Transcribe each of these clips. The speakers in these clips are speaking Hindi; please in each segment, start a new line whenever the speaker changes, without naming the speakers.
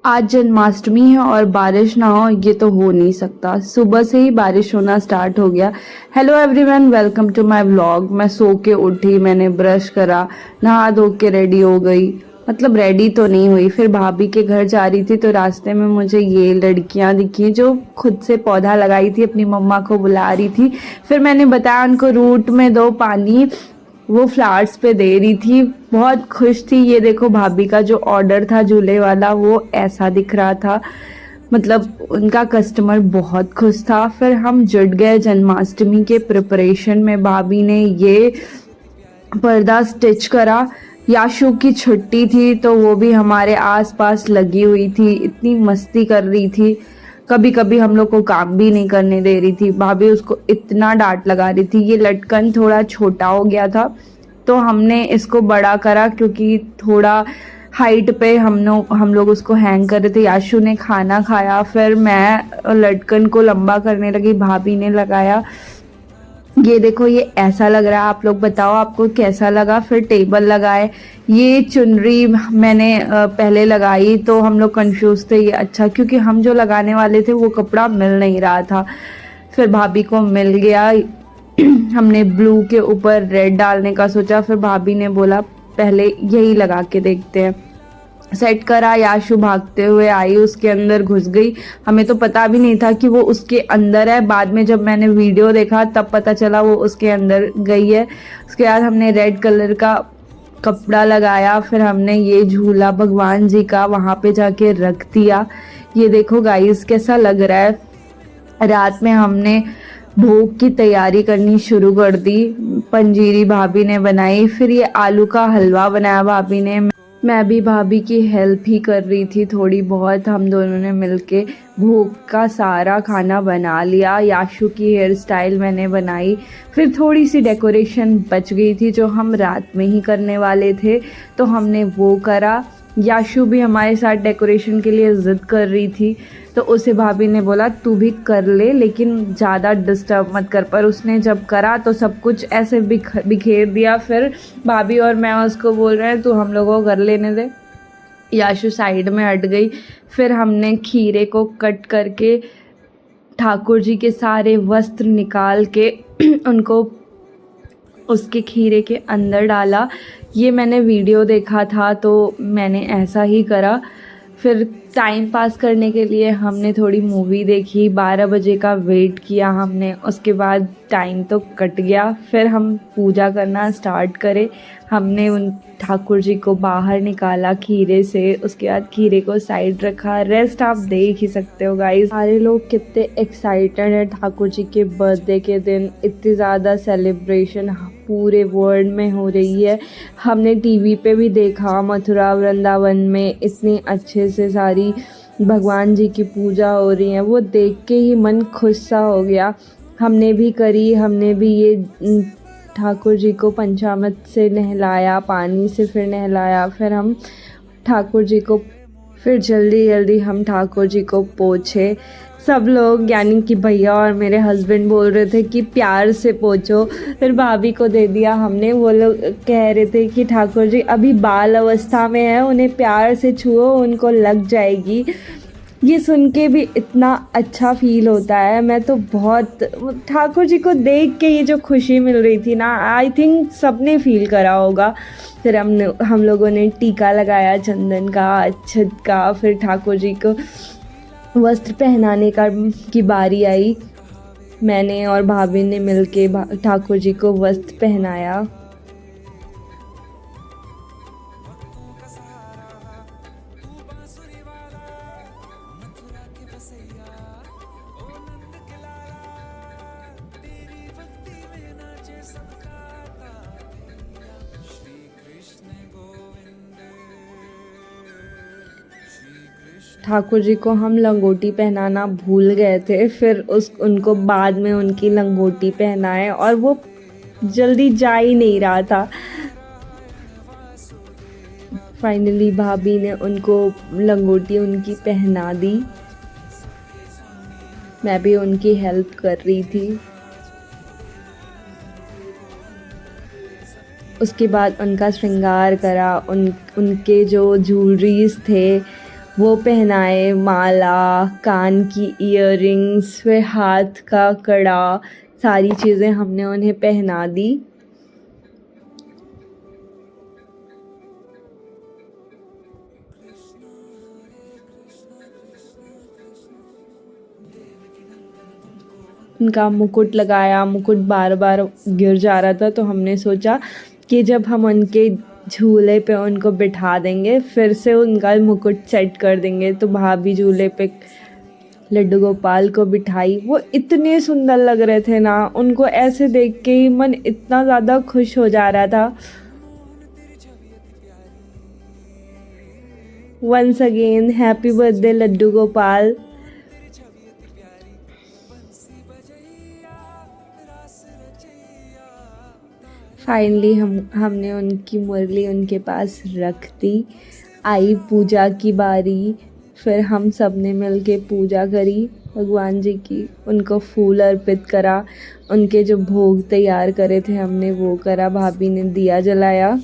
आज जन्माष्टमी है और बारिश ना हो ये तो हो नहीं सकता। सुबह से ही बारिश होना स्टार्ट हो गया। Hello everyone, welcome to my vlog. मैं सो के उठी, मैंने ब्रश करा, नहा धो के रेडी हो गई। मतलब रेडी तो नहीं हुई, फिर भाभी के घर जा रही थी तो रास्ते में मुझे ये लड़कियां दिखी जो खुद से पौधा लगाई थी, अपनी मम्मा को बुला रही थी। फिर मैंने बताया उनको रूट में दो पानी, वो फ्लावर्स पे दे रही थी। बहुत खुश थी। ये देखो भाभी का जो ऑर्डर था झूले वाला वो ऐसा दिख रहा था। मतलब उनका कस्टमर बहुत खुश था। फिर हम जुट गए जन्माष्टमी के प्रिपरेशन में। भाभी ने ये पर्दा स्टिच करा। याशु की छुट्टी थी तो वो भी हमारे आसपास लगी हुई थी, इतनी मस्ती कर रही थी। कभी कभी हम लोग को काम भी नहीं करने दे रही थी। भाभी उसको इतना डांट लगा रही थी। ये लटकन थोड़ा छोटा हो गया था तो हमने इसको बड़ा करा, क्योंकि थोड़ा हाइट पे हम लोग उसको हैंग कर रहे थे। याशु ने खाना खाया, फिर मैं लटकन को लंबा करने लगी, भाभी ने लगाया। ये देखो, ये ऐसा लग रहा है। आप लोग बताओ आपको कैसा लगा। फिर टेबल लगाए। ये चुनरी मैंने पहले लगाई तो हम लोग कंफ्यूज थे। ये अच्छा, क्योंकि हम जो लगाने वाले थे वो कपड़ा मिल नहीं रहा था। फिर भाभी को मिल गया। हमने ब्लू के ऊपर रेड डालने का सोचा, फिर भाभी ने बोला पहले यही लगा के देखते हैं। सेट करा। याशु भागते हुए आई, उसके अंदर घुस गई। हमें तो पता भी नहीं था कि वो उसके अंदर है। बाद में जब मैंने वीडियो देखा तब पता चला वो उसके अंदर गई है। उसके बाद हमने रेड कलर का कपड़ा लगाया। फिर हमने ये झूला भगवान जी का वहाँ पे जाके रख दिया। ये देखो गाइस कैसा लग रहा है। रात में हमने भोग की तैयारी करनी शुरू कर दी। पंजीरी भाभी ने बनाई, फिर ये आलू का हलवा बनाया भाभी ने। मैं भी भाभी की हेल्प ही कर रही थी थोड़ी बहुत। हम दोनों ने मिलके भोग का सारा खाना बना लिया। याशु की हेयर स्टाइल मैंने बनाई। फिर थोड़ी सी डेकोरेशन बच गई थी जो हम रात में ही करने वाले थे, तो हमने वो करा। याशु भी हमारे साथ डेकोरेशन के लिए ज़िद कर रही थी, तो उसे भाभी ने बोला तू भी कर ले लेकिन ज़्यादा डिस्टर्ब मत कर। पर उसने जब करा तो सब कुछ ऐसे बिखेर दिया। फिर भाभी और मैं उसको बोल रहे हैं तू हम लोगों को कर लेने दे। याशु साइड में हट गई। फिर हमने खीरे को कट करके ठाकुर जी के सारे वस्त्र निकाल के उनको उसके खीरे के अंदर डाला। ये मैंने वीडियो देखा था तो मैंने ऐसा ही करा। फिर टाइम पास करने के लिए हमने थोड़ी मूवी देखी। 12 बजे का वेट किया हमने। उसके बाद टाइम तो कट गया। फिर हम पूजा करना स्टार्ट करे। हमने उन ठाकुर जी को बाहर निकाला खीरे से। उसके बाद खीरे को साइड रखा। रेस्ट आप देख ही सकते हो गाइस। सारे लोग कितने एक्साइटेड हैं ठाकुर जी के बर्थडे के दिन। इतनी ज़्यादा सेलिब्रेशन पूरे वर्ल्ड में हो रही है। हमने टीवी पे भी देखा मथुरा वृंदावन में इतनी अच्छे से सारी भगवान जी की पूजा हो रही है। वो देख के ही मन खुश सा हो गया। हमने भी करी। हमने भी ये ठाकुर जी को पंचामृत से नहलाया, पानी से फिर नहलाया। फिर हम ठाकुर जी को फिर जल्दी जल्दी हम ठाकुर जी को पोछे। सब लोग यानी कि भैया और मेरे हस्बैंड बोल रहे थे कि प्यार से पोछो। फिर भाभी को दे दिया हमने। वो लोग कह रहे थे कि ठाकुर जी अभी बाल अवस्था में है, उन्हें प्यार से छुओ, उनको लग जाएगी। ये सुन के भी इतना अच्छा फील होता है। मैं तो बहुत ठाकुर जी को देख के ये जो खुशी मिल रही थी ना, आई थिंक सबने फील करा होगा। फिर हम लोगों ने टीका लगाया चंदन का, अक्षत का। फिर ठाकुर जी को वस्त्र पहनाने की बारी आई। मैंने और भाभी ने मिलके ठाकुर जी को वस्त्र पहनाया। ठाकुर जी को हम लंगोटी पहनाना भूल गए थे। फिर उनको बाद में उनकी लंगोटी पहनाए और वो जल्दी जा ही नहीं रहा था। फाइनली भाभी ने उनको लंगोटी उनकी पहना दी। मैं भी उनकी हेल्प कर रही थी। उसके बाद उनका श्रृंगार करा। उनके जो ज्वेलरीज थे वो पहनाए, माला, कान की इयररिंग्स, फिर हाथ का कड़ा, सारी चीज़ें हमने उन्हें पहना दी। उनका मुकुट लगाया, मुकुट बार बार गिर जा रहा था, तो हमने सोचा कि जब हम उनके झूले पे उनको बिठा देंगे फिर से उनका मुकुट सेट कर देंगे। तो भाभी झूले पे लड्डू गोपाल को बिठाई। वो इतने सुंदर लग रहे थे ना, उनको ऐसे देख के ही मन इतना ज़्यादा खुश हो जा रहा था। Once again happy birthday Laddu Gopal. Finally हमने उनकी मुरली उनके पास रख दी। आई पूजा की बारी, फिर हम सब ने मिल के पूजा करी भगवान जी की। उनको फूल अर्पित करा, उनके जो भोग तैयार करे थे हमने वो करा, भाभी ने दिया जलाया।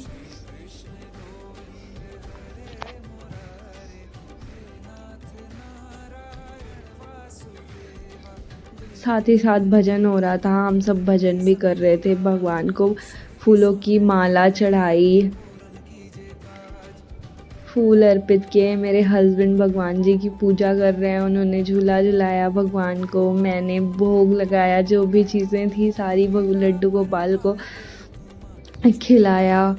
साथ ही साथ भजन हो रहा था, हम सब भजन भी कर रहे थे। भगवान को फूलों की माला चढ़ाई, फूल अर्पित किए। मेरे हस्बैंड भगवान जी की पूजा कर रहे हैं, उन्होंने झूला झुलाया भगवान को। मैंने भोग लगाया, जो भी चीज़ें थी सारी लड्डू गोपाल को खिलाया।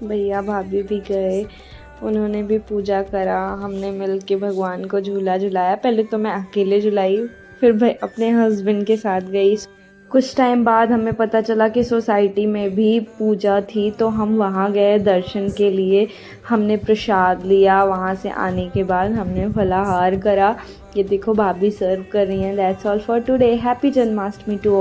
भैया भाभी भी गए, उन्होंने भी पूजा करा। हमने मिल के भगवान को झूला झुलाया। पहले तो मैं अकेले झुलाई, फिर भाई अपने हस्बैंड के साथ गई। कुछ टाइम बाद हमें पता चला कि सोसाइटी में भी पूजा थी, तो हम वहाँ गए दर्शन के लिए। हमने प्रसाद लिया। वहाँ से आने के बाद हमने फलाहार करा। ये देखो भाभी सर्व कर रही हैं। That's all for today. Happy Janmashtami to